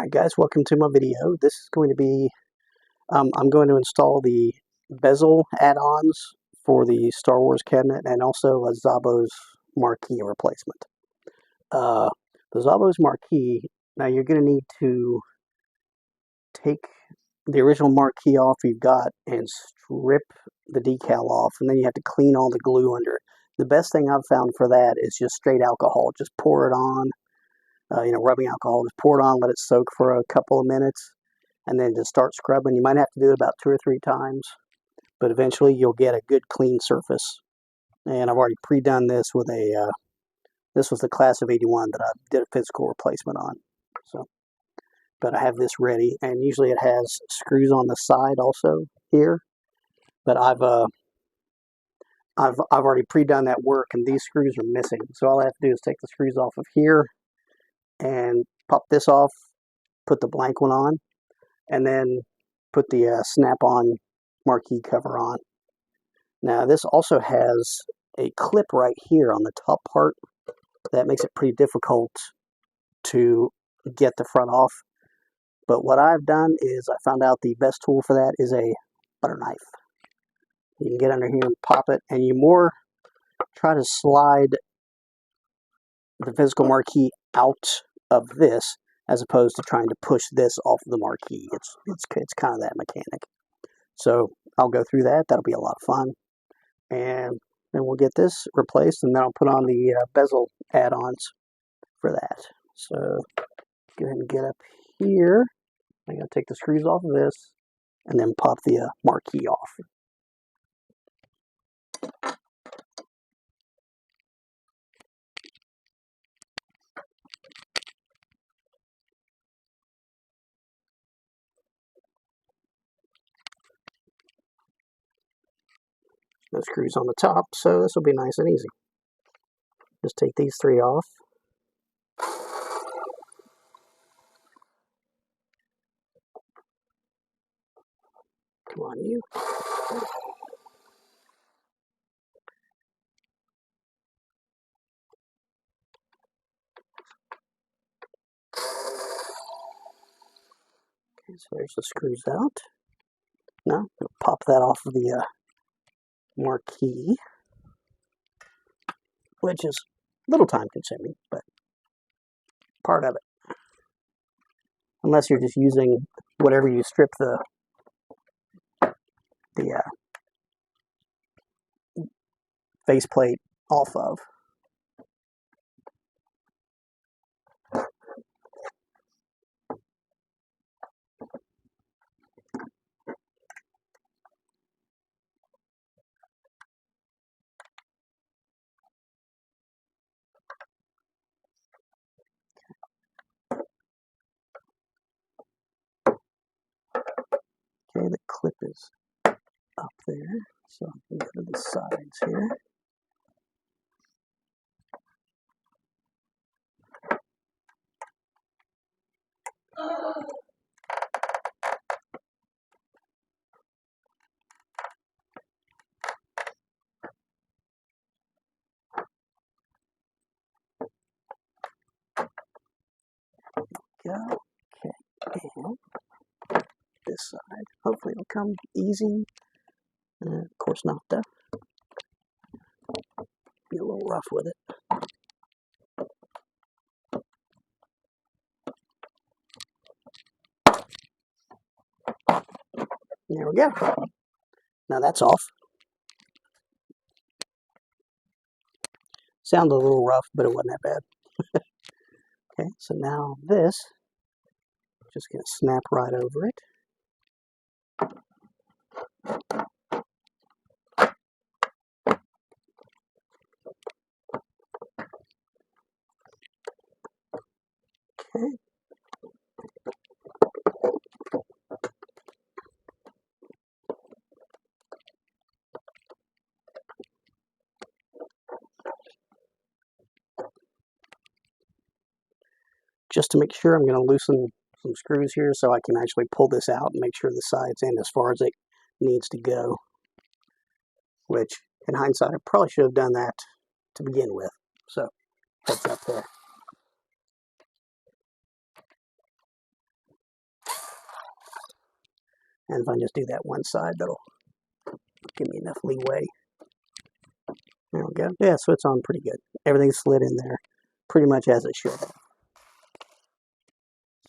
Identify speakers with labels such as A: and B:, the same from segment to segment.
A: Alright guys, welcome to my video. This is going to be, I'm going to install the Bezel add-ons for the Star Wars cabinet and also a Zabo's Marquee replacement. The Zabo's Marquee, now you're going to need to take the original Marquee off you've got and strip the decal off, and then you have to clean all the glue under it. The best thing I've found for that is just straight alcohol. Just pour it on. Rubbing alcohol, just pour it on, let it soak for a couple of minutes, and then just start scrubbing. You might have to do it about 2 or 3 times, but eventually you'll get a good clean surface. And I've already pre-done this with a, this was the class of 81 that I did a physical replacement on. So, but I have this ready, and usually it has screws on the side also here, but I've already pre-done that work, and these screws are missing. So all I have to do is take the screws off of here and pop this off, put the blank one on, and then put the snap-on Marquee cover on. Now this also has a clip right here on the top part that makes it pretty difficult to get the front off. But what I've done is I found out the best tool for that is a butter knife. You can get under here and pop it, and you more try to slide the physical Marquee out of this as opposed to trying to push this off the Marquee. It's kind of that mechanic. So I'll go through that. That'll be a lot of fun. And then we'll get this replaced, and then I'll put on the Bezel add-ons for that. So go ahead and get up here. I'm going to take the screws off of this and then pop the Marquee off. No screws on the top, so this will be nice and easy. Just take these 3 off. Come on, you. Okay, so there's the screws out. Now, I'll pop that off of the Marquee, which is a little time consuming, but part of it. Unless you're just using whatever you strip the faceplate off of. Okay, the clip is up there, so I can go to the sides here. Go. Okay, and this side. Hopefully it'll come easy. Of course not, though. Be a little rough with it. There we go. Now that's off. Sounded a little rough, but it wasn't that bad. Okay, so now this, just going to snap right over it. Okay. Just to make sure, I'm going to loosen some screws here so I can actually pull this out and make sure the sides end as far as it needs to go. Which, in hindsight, I probably should have done that to begin with. So, heads up there. And if I just do that one side, that'll give me enough leeway. There we go. Yeah, so it's on pretty good. Everything's slid in there pretty much as it should.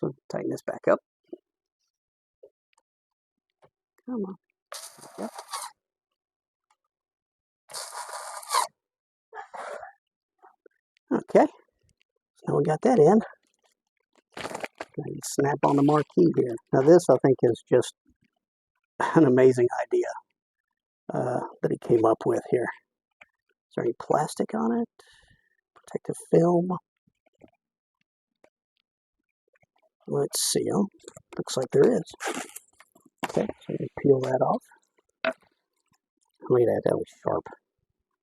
A: So tighten this back up. Come on. Yep. Okay. So now we got that in. I can snap on the marquee here. Now this, I think, is just an amazing idea that he came up with here. Is there any plastic on it? Protective film? Let's see. Oh, looks like there is. Okay, so you peel that off. Look at that, that was sharp.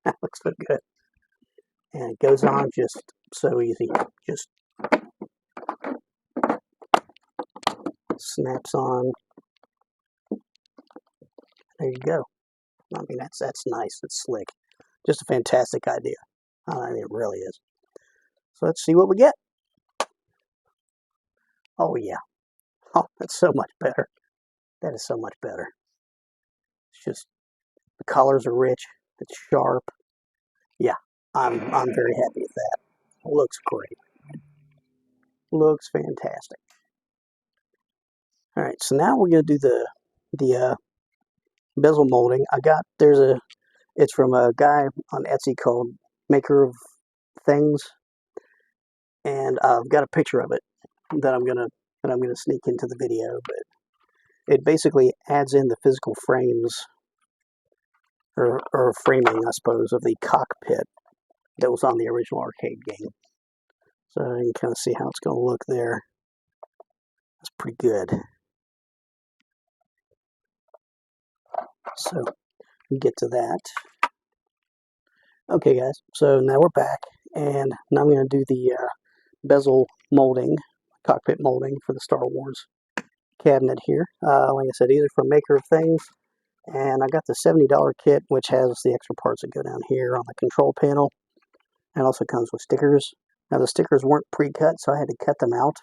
A: That looks so good. And it goes on just so easy. Just snaps on. There you go. I mean, that's nice. It's slick. Just a fantastic idea. I mean, it really is. So let's see what we get. Oh, yeah. Oh, that's so much better. That is so much better. It's just, the colors are rich. It's sharp. Yeah, I'm very happy with that. It looks great. Looks fantastic. All right, so now we're going to do the bezel molding. It's from a guy on Etsy called Maker of Things, and I've got a picture of it that I'm gonna sneak into the video. But it basically adds in the physical frames or framing, I suppose, of the cockpit that was on the original arcade game. So you can kind of see how it's going to look there. That's pretty good. So we get to that. Okay, guys. So now we're back, and now I'm going to do the bezel molding, cockpit molding for the Star Wars cabinet here. Like I said, these are from Maker of Things, and I got the $70 kit, which has the extra parts that go down here on the control panel, and also comes with stickers. Now the stickers weren't pre-cut, so I had to cut them out.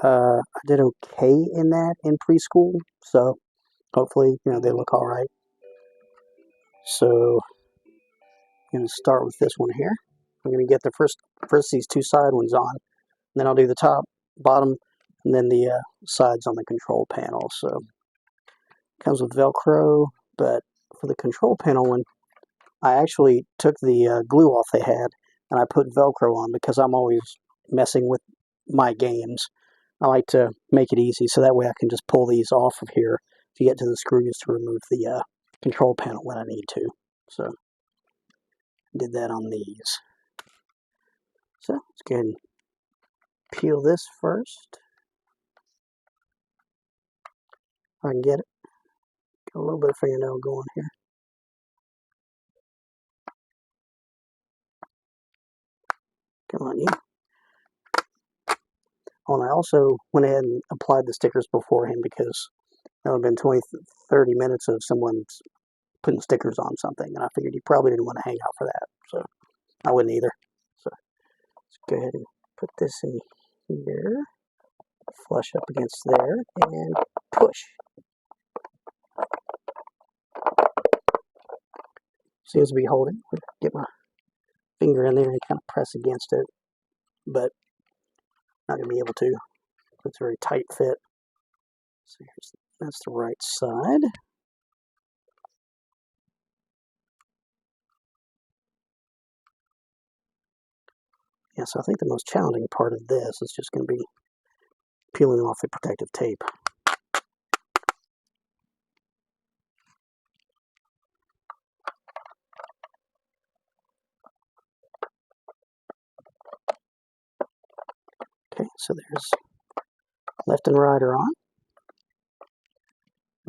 A: I did okay in that in preschool, so hopefully, they look all right. So I'm going to start with this one here. I'm going to get the first these two side ones on, and then I'll do the top, bottom, and then the sides on the control panel. So it comes with Velcro, but for the control panel one, I actually took the glue off they had, and I put Velcro on because I'm always messing with my games. I like to make it easy, so that way I can just pull these off of here to get to the screws to remove the control panel when I need to. So I did that on these. So let's go ahead and peel this first. If I can get it. Got a little bit of fingernail going here. Come on, you. Oh, and I also went ahead and applied the stickers beforehand because that would have been 20, 30 minutes of someone putting stickers on something, and I figured you probably didn't want to hang out for that, so I wouldn't either. So let's go ahead and put this in here, flush up against there, and push. Seems to be holding. Get my finger in there and kind of press against it, but not going to be able to. It's a very tight fit. So that's the right side. Yeah, so I think the most challenging part of this is just going to be peeling off the protective tape. Okay, so there's left and right are on.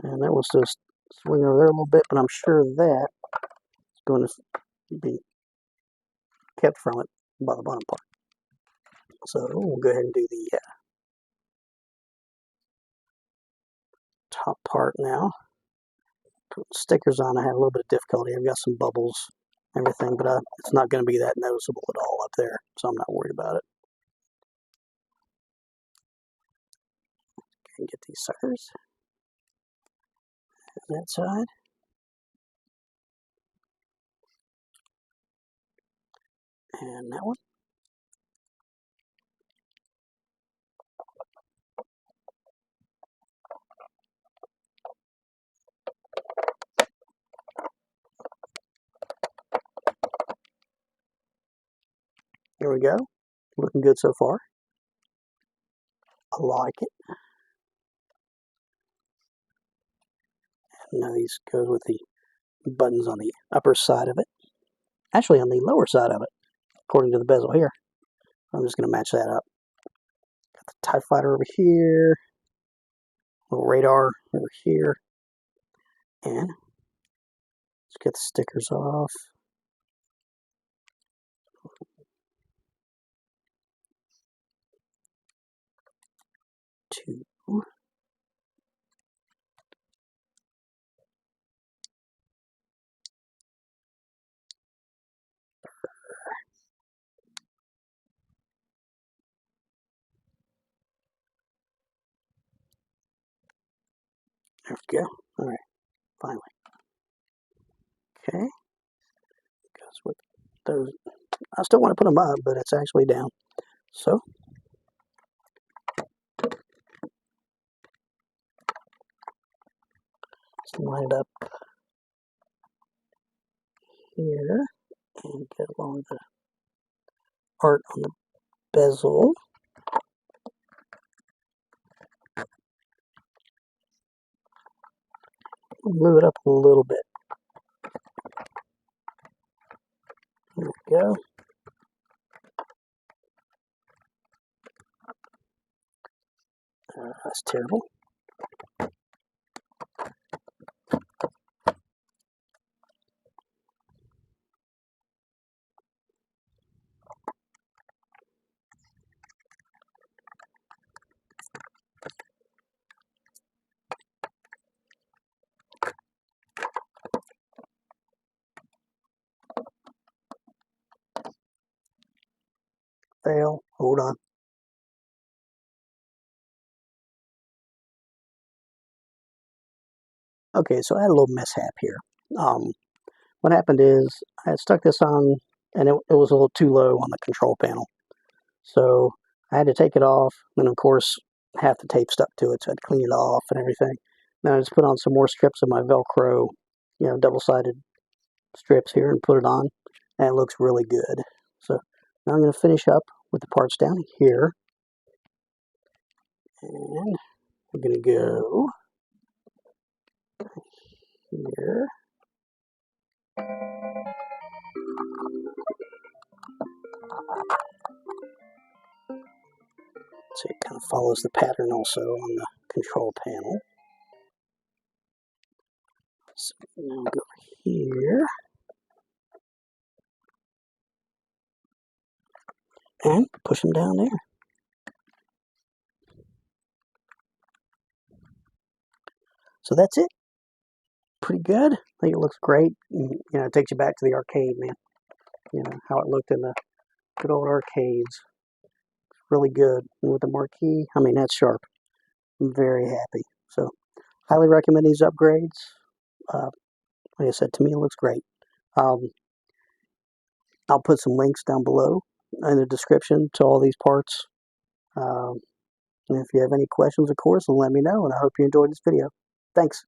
A: And that was just swing over there a little bit, but I'm sure that is going to be kept from it by the bottom part. So we'll go ahead and do the top part now. Put stickers on. I have a little bit of difficulty. I've got some bubbles, everything, but it's not going to be that noticeable at all up there, so I'm not worried about it. And get these suckers. that side. And that one. There we go. Looking good so far. I like it. And now these goes with the buttons on the upper side of it. Actually on the lower side of it, according to the bezel here. I'm just going to match that up. Got the TIE Fighter over here. Little radar over here. And let's get the stickers off. Two. There we go. All right, finally. Okay. Goes with those. I still want to put them up, but it's actually down. So. Let's line it up here and get along the art on the bezel. Move it up a little bit. There we go. That's terrible. Fail. Hold on. Okay, so I had a little mishap here. What happened is I had stuck this on, and it was a little too low on the control panel. So I had to take it off, and of course, half the tape stuck to it, so I had to clean it off and everything. Then I just put on some more strips of my Velcro, double-sided strips here and put it on, and it looks really good. So now I'm going to finish up with the parts down here, and we're going to go here. So it kind of follows the pattern also on the control panel. So now go here. And push them down there. So that's it. Pretty good. I think it looks great. And, it takes you back to the arcade, man. How it looked in the good old arcades. Really good. And with the Marquee, I mean, that's sharp. I'm very happy. So, highly recommend these upgrades. Like I said, to me, it looks great. I'll put some links down below in the description to all these parts. And if you have any questions, of course, let me know. And I hope you enjoyed this video. Thanks.